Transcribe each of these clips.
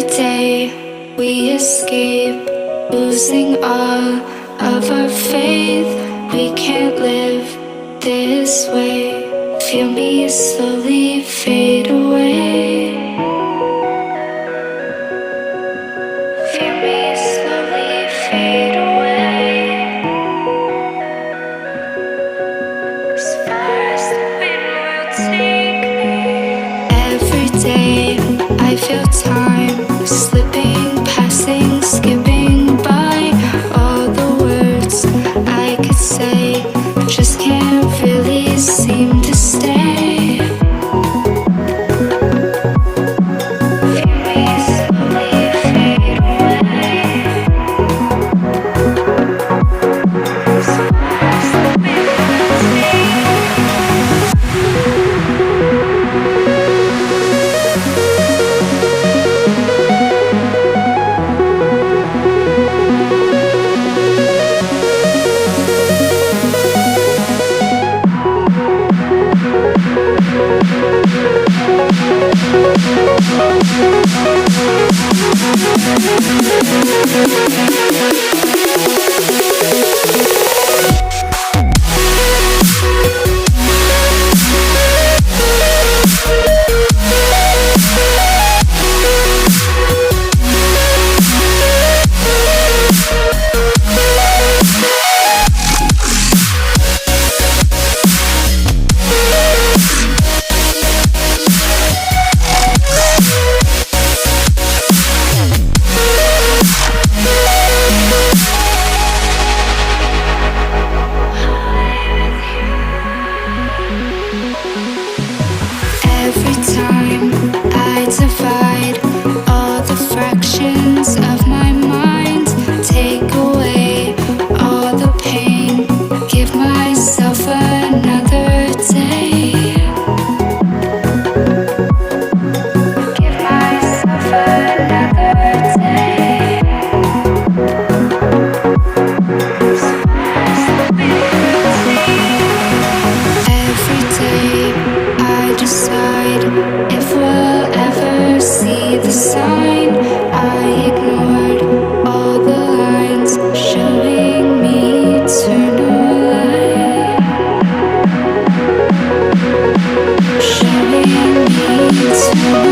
Every day we escape, losing all of our faith. We can't live this way. Feel me slowly fade away. Feel me slowly fade away. As far as the wind will take me. Every day I feel time slipping, passing, skipping by. All the words I could say just can't really seem to stay. Feel me slowly fade away. As far as the wind will take me. Every time I divide all the fractions of my mind, take away all the pain, give myself another day. Give myself another day. As far as the wind will take me. Every day I decide if we'll ever see the sign. I ignored all the lines showing me eternal light. Showing me eternal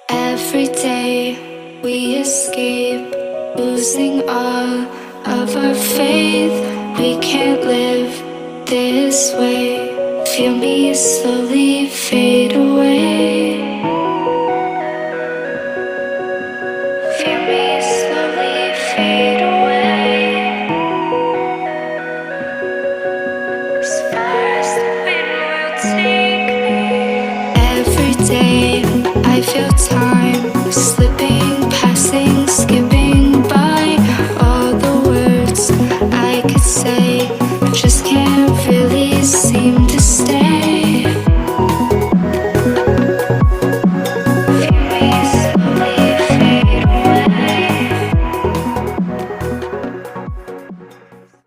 Every day we escape, losing all of our faith. We can't live this way. Feel me slowly fade